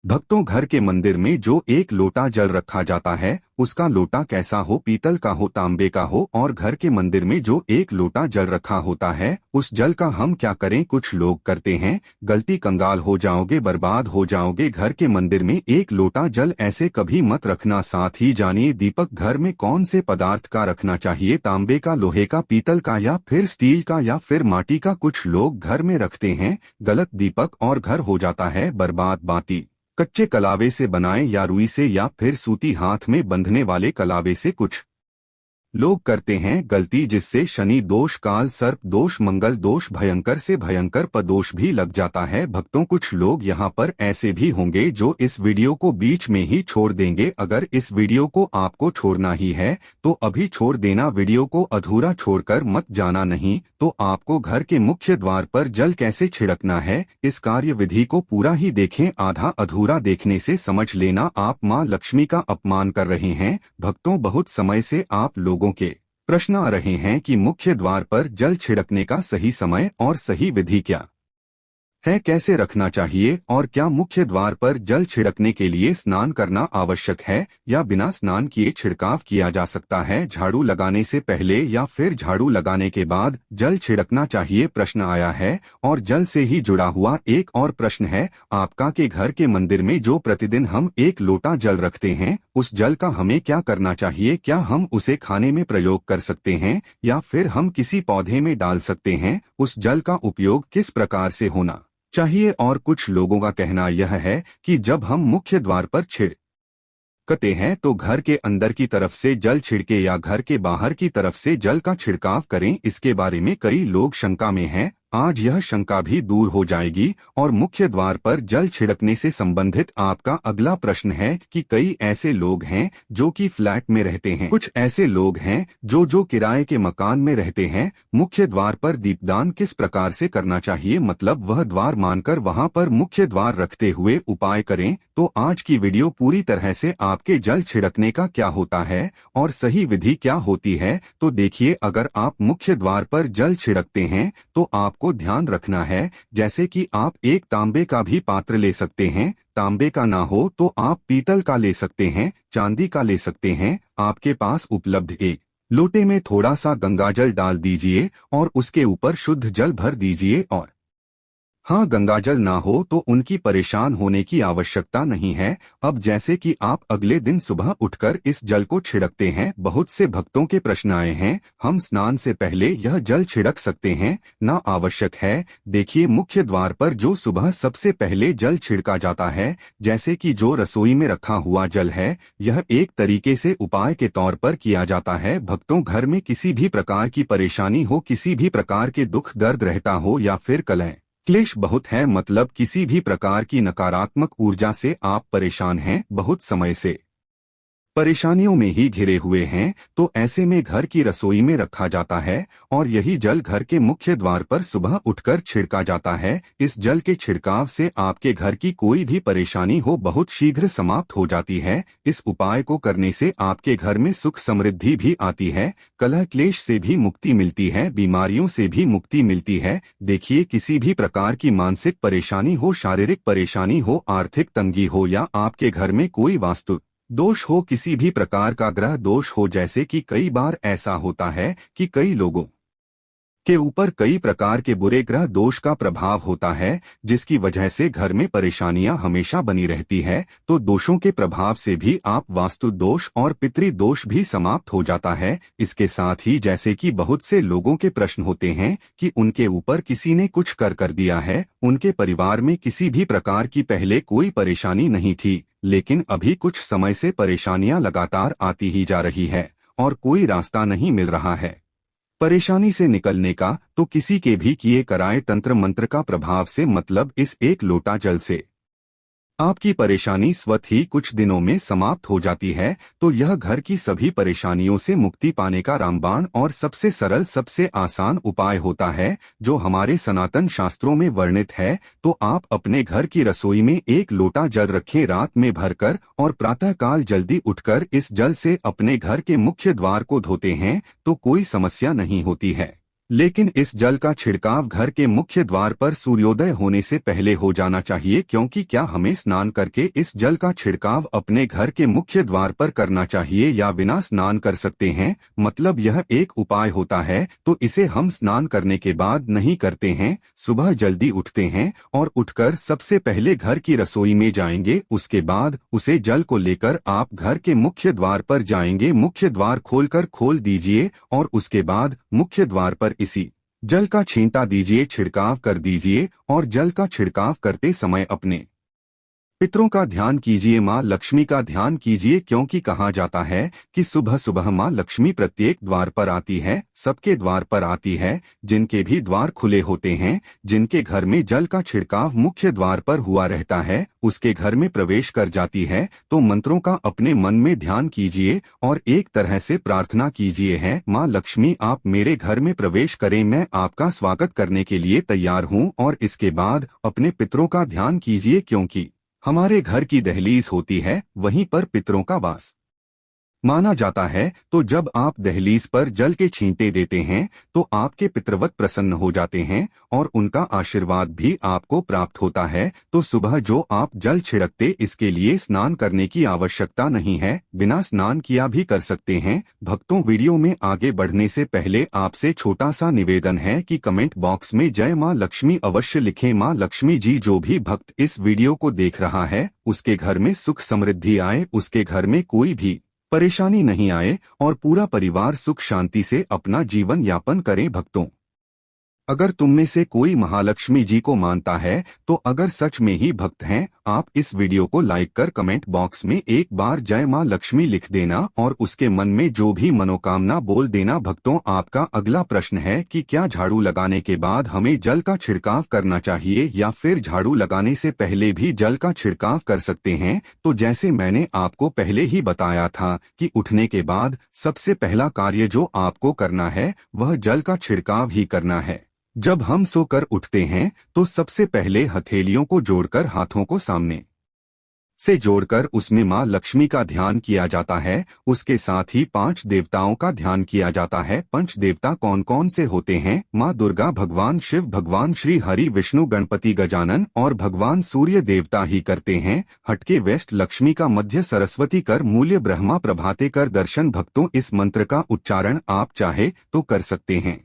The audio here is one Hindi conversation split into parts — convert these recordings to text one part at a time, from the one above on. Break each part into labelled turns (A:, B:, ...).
A: भक्तों, घर के मंदिर में जो एक लोटा जल रखा जाता है, उसका लोटा कैसा हो, पीतल का हो, तांबे का हो, और घर के मंदिर में जो एक लोटा जल रखा होता है, उस जल का हम क्या करें। कुछ लोग करते हैं गलती, कंगाल हो जाओगे, बर्बाद हो जाओगे। घर के मंदिर में एक लोटा जल ऐसे कभी मत रखना। साथ ही जानिए दीपक घर में कौन से पदार्थ का रखना चाहिए, तांबे का, लोहे का, पीतल का, या फिर स्टील का, या फिर माटी का। कुछ लोग घर में रखते हैं गलत दीपक और घर हो जाता है बर्बाद। बाती कच्चे कलावे से बनाए या रुई से या फिर सूती हाथ में बंधने वाले कलावे से कुछ लोग करते हैं गलती, जिससे शनि दोष, काल सर्प दोष, मंगल दोष, भयंकर से भयंकर पदोष भी लग जाता है। भक्तों, कुछ लोग यहाँ पर ऐसे भी होंगे जो इस वीडियो को बीच में ही छोड़ देंगे। अगर इस वीडियो को आपको छोड़ना ही है तो अभी छोड़ देना, वीडियो को अधूरा छोड़कर मत जाना। नहीं तो आपको घर के मुख्य द्वार पर जल कैसे छिड़कना है, इस कार्य विधि को पूरा ही देखें। आधा अधूरा देखने से समझ लेना आप मां लक्ष्मी का अपमान कर रहे हैं। भक्तों, बहुत समय से आप लोगों के प्रश्न आ रहे हैं कि मुख्य द्वार पर जल छिड़कने का सही समय और सही विधि क्या है, कैसे रखना चाहिए, और क्या मुख्य द्वार पर जल छिड़कने के लिए स्नान करना आवश्यक है या बिना स्नान किए छिड़काव किया जा सकता है। झाड़ू लगाने से पहले या फिर झाड़ू लगाने के बाद जल छिड़कना चाहिए, प्रश्न आया है। और जल से ही जुड़ा हुआ एक और प्रश्न है आपका कि घर के मंदिर में जो प्रतिदिन हम एक लोटा जल रखते हैं, उस जल का हमें क्या करना चाहिए। क्या हम उसे खाने में प्रयोग कर सकते हैं या फिर हम किसी पौधे में डाल सकते हैं। उस जल का उपयोग किस प्रकार से होना चाहिए। और कुछ लोगों का कहना यह है कि जब हम मुख्य द्वार पर छिड़कते हैं तो घर के अंदर की तरफ से जल छिड़के या घर के बाहर की तरफ से जल का छिड़काव करें। इसके बारे में कई लोग शंका में हैं। आज यह शंका भी दूर हो जाएगी। और मुख्य द्वार पर जल छिड़कने से संबंधित आपका अगला प्रश्न है कि कई ऐसे लोग हैं जो कि फ्लैट में रहते हैं, कुछ ऐसे लोग हैं जो किराए के मकान में रहते हैं। मुख्य द्वार पर दीपदान किस प्रकार से करना चाहिए, मतलब वह द्वार मानकर वहां पर मुख्य द्वार रखते हुए उपाय करें। तो आज की वीडियो पूरी तरह से आपके जल छिड़कने का क्या होता है और सही विधि क्या होती है तो देखिए। अगर आप मुख्य द्वार पर जल छिड़कते हैं तो आपको ध्यान रखना है, जैसे कि आप एक तांबे का भी पात्र ले सकते हैं। तांबे का ना हो तो आप पीतल का ले सकते हैं, चांदी का ले सकते हैं। आपके पास उपलब्ध एक लोटे में थोड़ा सा गंगाजल डाल दीजिए और उसके ऊपर शुद्ध जल भर दीजिए। और हाँ, गंगाजल ना हो तो उनकी परेशान होने की आवश्यकता नहीं है। अब जैसे कि आप अगले दिन सुबह उठकर इस जल को छिड़कते हैं, बहुत से भक्तों के प्रश्न आए हैं हम स्नान से पहले यह जल छिड़क सकते हैं, ना आवश्यक है। देखिए, मुख्य द्वार पर जो सुबह सबसे पहले जल छिड़का जाता है, जैसे कि जो रसोई में रखा हुआ जल है, यह एक तरीके से उपाय के तौर पर किया जाता है। भक्तों, घर में किसी भी प्रकार की परेशानी हो, किसी भी प्रकार के दुख दर्द रहता हो या फिर कलह क्लेश बहुत है, मतलब किसी भी प्रकार की नकारात्मक ऊर्जा से आप परेशान हैं, बहुत समय से परेशानियों में ही घिरे हुए हैं, तो ऐसे में घर की रसोई में रखा जाता है और यही जल घर के मुख्य द्वार पर सुबह उठकर छिड़का जाता है। इस जल के छिड़काव से आपके घर की कोई भी परेशानी हो बहुत शीघ्र समाप्त हो जाती है। इस उपाय को करने से आपके घर में सुख समृद्धि भी आती है, कलह क्लेश से भी मुक्ति मिलती है, बीमारियों से भी मुक्ति मिलती है। देखिए, किसी भी प्रकार की मानसिक परेशानी हो, शारीरिक परेशानी हो, आर्थिक तंगी हो या आपके घर में कोई वास्तु दोष हो, किसी भी प्रकार का ग्रह दोष हो, जैसे कि कई बार ऐसा होता है कि कई लोगों के ऊपर कई प्रकार के बुरे ग्रह दोष का प्रभाव होता है, जिसकी वजह से घर में परेशानियां हमेशा बनी रहती है। तो दोषों के प्रभाव से भी आप वास्तु दोष और पितृ दोष भी समाप्त हो जाता है। इसके साथ ही जैसे कि बहुत से लोगों के प्रश्न होते हैं कि उनके ऊपर किसी ने कुछ कर दिया है, उनके परिवार में किसी भी प्रकार की पहले कोई परेशानी नहीं थी, लेकिन अभी कुछ समय से परेशानियां लगातार आती ही जा रही है और कोई रास्ता नहीं मिल रहा है परेशानी से निकलने का। तो किसी के भी किए कराए तंत्र मंत्र का प्रभाव से, मतलब इस एक लोटा जल से आपकी परेशानी स्वतः ही कुछ दिनों में समाप्त हो जाती है। तो यह घर की सभी परेशानियों से मुक्ति पाने का रामबाण और सबसे सरल, सबसे आसान उपाय होता है, जो हमारे सनातन शास्त्रों में वर्णित है। तो आप अपने घर की रसोई में एक लोटा जल रखें रात में भरकर, और प्रातःकाल जल्दी उठकर इस जल से अपने घर के मुख्य द्वार को धोते हैं तो कोई समस्या नहीं होती है। लेकिन इस जल का छिड़काव घर के मुख्य द्वार पर सूर्योदय होने से पहले हो जाना चाहिए, क्योंकि क्या हमें स्नान करके इस जल का छिड़काव अपने घर के मुख्य द्वार पर करना चाहिए या बिना स्नान कर सकते हैं? मतलब यह एक उपाय होता है, तो इसे हम स्नान करने के बाद नहीं करते हैं। सुबह जल्दी उठते हैं और उठकर सबसे पहले घर की रसोई में जाएंगे, उसके बाद उसे जल को लेकर आप घर के मुख्य द्वार पर जाएंगे। मुख्य द्वार खोल दीजिए और उसके बाद मुख्य द्वार पर इसी जल का छींटा दीजिए, छिड़काव कर दीजिए और जल का छिड़काव करते समय अपने पितरों का ध्यान कीजिए, माँ लक्ष्मी का ध्यान कीजिए, क्योंकि कहा जाता है कि सुबह सुबह माँ लक्ष्मी प्रत्येक द्वार पर आती है, सबके द्वार पर आती है। जिनके भी द्वार खुले होते हैं, जिनके घर में जल का छिड़काव मुख्य द्वार पर हुआ रहता है, उसके घर में प्रवेश कर जाती है। तो मंत्रों का अपने मन में ध्यान कीजिए और एक तरह से प्रार्थना कीजिए है, माँ लक्ष्मी आप मेरे घर में प्रवेश करें, मैं आपका स्वागत करने के लिए तैयार हूँ। और इसके बाद अपने पितरों का ध्यान कीजिए, क्योंकि हमारे घर की दहलीज होती है, वहीं पर पितरों का वास माना जाता है। तो जब आप दहलीज पर जल के छींटे देते हैं तो आपके पितृवत प्रसन्न हो जाते हैं और उनका आशीर्वाद भी आपको प्राप्त होता है। तो सुबह जो आप जल छिड़कते, इसके लिए स्नान करने की आवश्यकता नहीं है, बिना स्नान किया भी कर सकते हैं। भक्तों, वीडियो में आगे बढ़ने से पहले आपसे छोटा सा निवेदन है कि कमेंट बॉक्स में जय माँ लक्ष्मी अवश्य लिखें। माँ लक्ष्मी जी, जो भी भक्त इस वीडियो को देख रहा है उसके घर में सुख समृद्धि आए, उसके घर में कोई भी परेशानी नहीं आए और पूरा परिवार सुख शांति से अपना जीवन यापन करे। भक्तों, अगर तुम में से कोई महालक्ष्मी जी को मानता है तो अगर सच में ही भक्त हैं, आप इस वीडियो को लाइक कर कमेंट बॉक्स में एक बार जय मां लक्ष्मी लिख देना और उसके मन में जो भी मनोकामना बोल देना। भक्तों, आपका अगला प्रश्न है कि क्या झाड़ू लगाने के बाद हमें जल का छिड़काव करना चाहिए या फिर झाड़ू लगाने से पहले भी जल का छिड़काव कर सकते हैं? तो जैसे मैंने आपको पहले ही बताया था कि उठने के बाद सबसे पहला कार्य जो आपको करना है वह जल का छिड़काव ही करना है। जब हम सोकर उठते हैं तो सबसे पहले हथेलियों को जोड़कर हाथों को सामने से जोड़कर उसमें माँ लक्ष्मी का ध्यान किया जाता है। उसके साथ ही 5 देवताओं का ध्यान किया जाता है। 5 देवता कौन कौन से होते हैं? माँ दुर्गा, भगवान शिव, भगवान श्री हरि, विष्णु, गणपति, गजानन और भगवान सूर्य देवता ही करते हैं। हटके वेस्ट लक्ष्मी का मध्य, सरस्वती कर, मूल्य ब्रह्मा, प्रभाते कर, दर्शन। भक्तों, इस मंत्र का उच्चारण आप चाहे तो कर सकते हैं,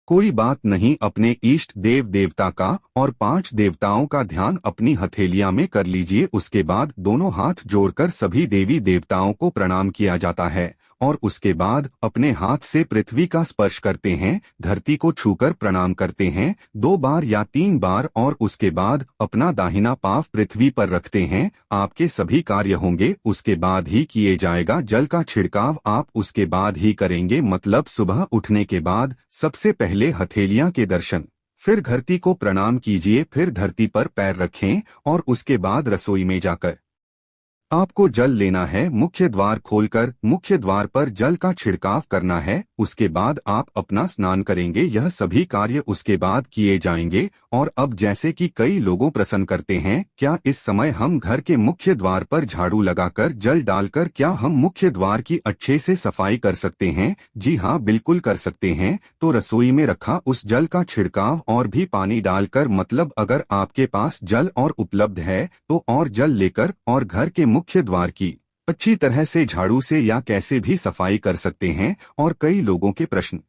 A: कोई बात नहीं। अपने इष्ट देव देवता का और 5 देवताओं का ध्यान अपनी हथेलियां में कर लीजिए। उसके बाद दोनों हाथ जोड़कर सभी देवी देवताओं को प्रणाम किया जाता है और उसके बाद अपने हाथ से पृथ्वी का स्पर्श करते हैं, धरती को छूकर प्रणाम करते हैं 2 बार या 3 बार और उसके बाद अपना दाहिना पांव पृथ्वी पर रखते हैं। आपके सभी कार्य होंगे उसके बाद ही किए जाएगा। जल का छिड़काव आप उसके बाद ही करेंगे, मतलब सुबह उठने के बाद सबसे पहले हथेलियां के दर्शन, फिर धरती को प्रणाम कीजिए, फिर धरती पर पैर रखें और उसके बाद रसोई में जाकर आपको जल लेना है। मुख्य द्वार खोलकर मुख्य द्वार पर जल का छिड़काव करना है। उसके बाद आप अपना स्नान करेंगे। यह सभी कार्य उसके बाद किए जाएंगे। और अब जैसे कि कई लोगों प्रश्न करते हैं, क्या इस समय हम घर के मुख्य द्वार पर झाड़ू लगाकर जल डालकर क्या हम मुख्य द्वार की अच्छे से सफाई कर सकते हैं? जी हाँ, बिल्कुल कर सकते हैं। तो रसोई में रखा उस जल का छिड़काव और भी पानी डालकर, मतलब अगर आपके पास जल और उपलब्ध है तो और जल लेकर और घर के मुख्य द्वार की अच्छी तरह से झाड़ू से या कैसे भी सफाई कर सकते हैं। और कई लोगों के प्रश्न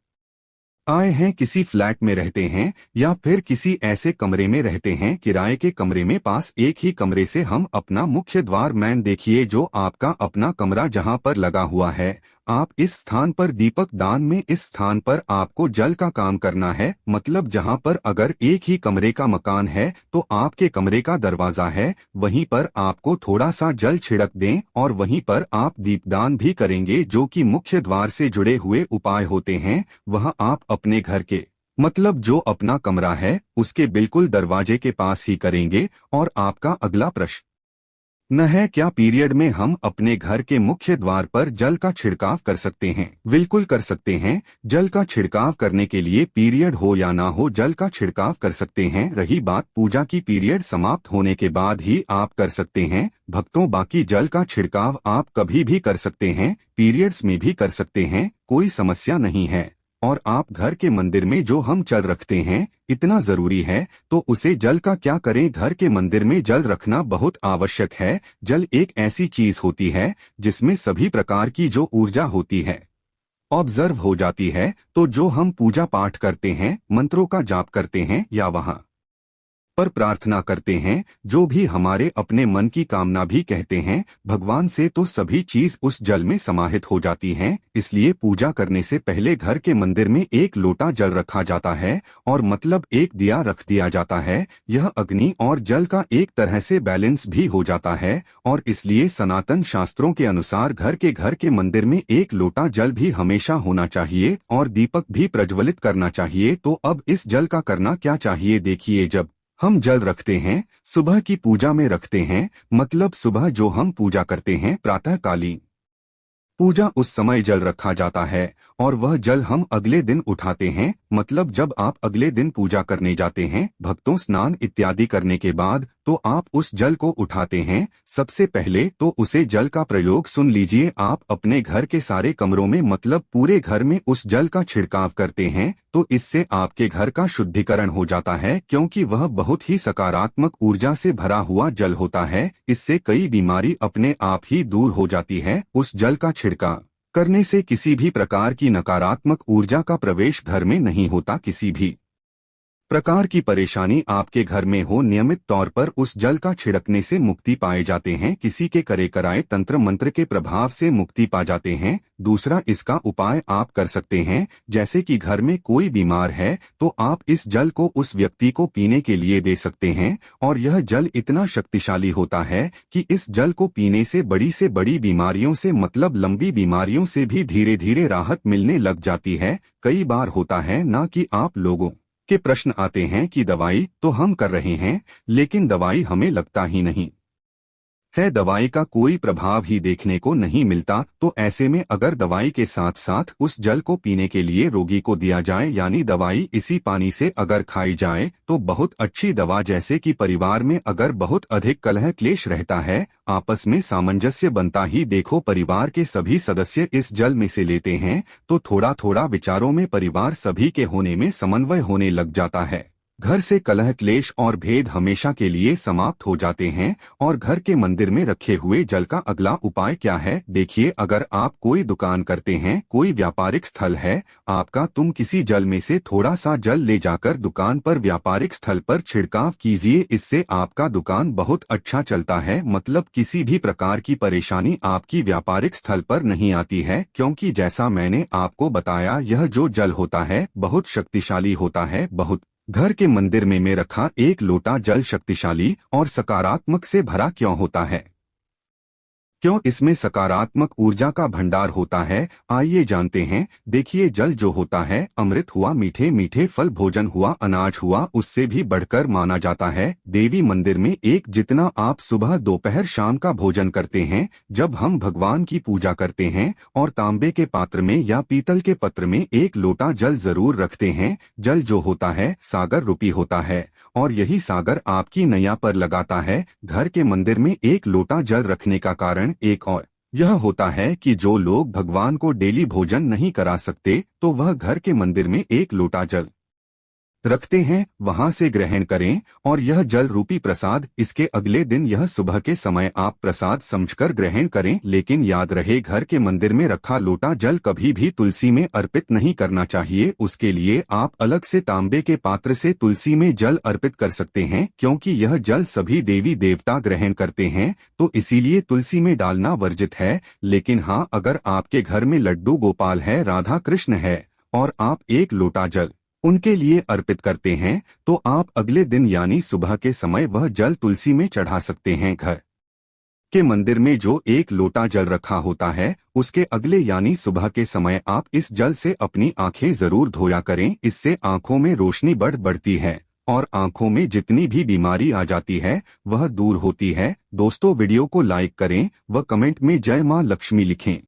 A: आए हैं, किसी फ्लैट में रहते हैं या फिर किसी ऐसे कमरे में रहते हैं, किराए के कमरे में, पास एक ही कमरे से हम अपना मुख्य द्वार, मैन देखिए जो आपका अपना कमरा जहां पर लगा हुआ है, आप इस स्थान पर दीपक दान में इस स्थान पर आपको जल का काम करना है। मतलब जहां पर अगर एक ही कमरे का मकान है तो आपके कमरे का दरवाजा है, वहीं पर आपको थोड़ा सा जल छिड़क दें और वहीं पर आप दीपदान भी करेंगे, जो कि मुख्य द्वार से जुड़े हुए उपाय होते हैं। वह आप अपने घर के, मतलब जो अपना कमरा है उसके बिल्कुल दरवाजे के पास ही करेंगे। और आपका अगला प्रश्न न है, क्या पीरियड में हम अपने घर के मुख्य द्वार पर जल का छिड़काव कर सकते हैं? बिल्कुल कर सकते हैं। जल का छिड़काव करने के लिए पीरियड हो या ना हो, जल का छिड़काव कर सकते हैं। रही बात पूजा की, पीरियड समाप्त होने के बाद ही आप कर सकते हैं। भक्तों, बाकी जल का छिड़काव आप कभी भी कर सकते हैं, पीरियड्स में भी कर सकते हैं, कोई समस्या नहीं है। और आप घर के मंदिर में जो हम जल रखते हैं इतना जरूरी है, तो उसे जल का क्या करें। घर के मंदिर में जल रखना बहुत आवश्यक है। जल एक ऐसी चीज होती है जिसमें सभी प्रकार की जो ऊर्जा होती है ऑब्जर्व हो जाती है। तो जो हम पूजा पाठ करते हैं, मंत्रों का जाप करते हैं या वहाँ पर प्रार्थना करते हैं, जो भी हमारे अपने मन की कामना भी कहते हैं भगवान से, तो सभी चीज उस जल में समाहित हो जाती हैं। इसलिए पूजा करने से पहले घर के मंदिर में एक लोटा जल रखा जाता है और मतलब एक दिया रख दिया जाता है। यह अग्नि और जल का एक तरह से बैलेंस भी हो जाता है और इसलिए सनातन शास्त्रों के अनुसार घर के मंदिर में एक लोटा जल भी हमेशा होना चाहिए और दीपक भी प्रज्वलित करना चाहिए। तो अब इस जल का करना क्या चाहिए, देखिए। जब हम जल रखते हैं, सुबह की पूजा में रखते हैं, मतलब सुबह जो हम पूजा करते हैं प्रातःकालीन पूजा, उस समय जल रखा जाता है और वह जल हम अगले दिन उठाते हैं। मतलब जब आप अगले दिन पूजा करने जाते हैं, भक्तों स्नान इत्यादि करने के बाद, तो आप उस जल को उठाते हैं। सबसे पहले तो उसे जल का प्रयोग सुन लीजिए। आप अपने घर के सारे कमरों में मतलब पूरे घर में उस जल का छिड़काव करते हैं, तो इससे आपके घर का शुद्धिकरण हो जाता है, क्योंकि वह बहुत ही सकारात्मक ऊर्जा से भरा हुआ जल होता है। इससे कई बीमारी अपने आप ही दूर हो जाती है। उस जल का छिड़काव करने से किसी भी प्रकार की नकारात्मक ऊर्जा का प्रवेश घर में नहीं होता। किसी भी प्रकार की परेशानी आपके घर में हो, नियमित तौर पर उस जल का छिड़कने से मुक्ति पाए जाते हैं। किसी के करे कराए तंत्र मंत्र के प्रभाव से मुक्ति पा जाते हैं। दूसरा, इसका उपाय आप कर सकते हैं, जैसे कि घर में कोई बीमार है तो आप इस जल को उस व्यक्ति को पीने के लिए दे सकते हैं और यह जल इतना शक्तिशाली होता है कि इस जल को पीने से बड़ी बीमारियों से मतलब लंबी बीमारियों से भी धीरे धीरे राहत मिलने लग जाती है। कई बार होता है ना कि आप लोगों के प्रश्न आते हैं कि दवाई तो हम कर रहे हैं, लेकिन दवाई हमें लगता ही नहीं है, दवाई का कोई प्रभाव ही देखने को नहीं मिलता। तो ऐसे में अगर दवाई के साथ साथ उस जल को पीने के लिए रोगी को दिया जाए, यानी दवाई इसी पानी से अगर खाई जाए, तो बहुत अच्छी दवा। जैसे कि परिवार में अगर बहुत अधिक कलह क्लेश रहता है, आपस में सामंजस्य बनता ही देखो परिवार के सभी सदस्य इस जल में से लेते हैं, तो थोड़ा थोड़ा विचारों में परिवार सभी के होने में समन्वय होने लग जाता है। घर से कलह क्लेश और भेद हमेशा के लिए समाप्त हो जाते हैं। और घर के मंदिर में रखे हुए जल का अगला उपाय क्या है, देखिए। अगर आप कोई दुकान करते हैं, कोई व्यापारिक स्थल है आपका, तुम किसी जल में से थोड़ा सा जल ले जाकर दुकान पर व्यापारिक स्थल पर छिड़काव कीजिए। इससे आपका दुकान बहुत अच्छा चलता है, मतलब किसी भी प्रकार की परेशानी आपकी व्यापारिक स्थल पर नहीं आती है। क्योंकि जैसा मैंने आपको बताया, यह जो जल होता है बहुत शक्तिशाली होता है। बहुत घर के मंदिर में रखा एक लोटा जल शक्तिशाली और सकारात्मक से भरा क्यों होता है? क्यों इसमें सकारात्मक ऊर्जा का भंडार होता है, आइए जानते हैं। देखिए, जल जो होता है अमृत हुआ, मीठे मीठे फल भोजन हुआ, अनाज हुआ, उससे भी बढ़कर माना जाता है। देवी मंदिर में एक जितना आप सुबह दोपहर शाम का भोजन करते हैं, जब हम भगवान की पूजा करते हैं और तांबे के पात्र में या पीतल के पत्र में एक लोटा जल जरूर रखते हैं। जल जो होता है सागर रूपी होता है और यही सागर आपकी नैया पर लगाता है। घर के मंदिर में एक लोटा जल रखने का कारण एक और यह होता है कि जो लोग भगवान को डेली भोजन नहीं करा सकते, तो वह घर के मंदिर में एक लोटा जल रखते हैं, वहां से ग्रहण करें और यह जल रूपी प्रसाद इसके अगले दिन यह सुबह के समय आप प्रसाद समझकर ग्रहण करें। लेकिन याद रहे, घर के मंदिर में रखा लोटा जल कभी भी तुलसी में अर्पित नहीं करना चाहिए। उसके लिए आप अलग से तांबे के पात्र से तुलसी में जल अर्पित कर सकते हैं, क्योंकि यह जल सभी देवी देवता ग्रहण करते हैं, तो इसीलिए तुलसी में डालना वर्जित है। लेकिन हाँ, अगर आपके घर में लड्डू गोपाल है, राधा कृष्ण है और आप एक लोटा जल उनके लिए अर्पित करते हैं, तो आप अगले दिन यानी सुबह के समय वह जल तुलसी में चढ़ा सकते हैं। घर के मंदिर में जो एक लोटा जल रखा होता है, उसके अगले यानी सुबह के समय आप इस जल से अपनी आंखें जरूर धोया करें। इससे आंखों में रोशनी बढ़ती है और आंखों में जितनी भी बीमारी आ जाती है वह दूर होती है। दोस्तों, वीडियो को लाइक करें व कमेंट में जय मां लक्ष्मी लिखें।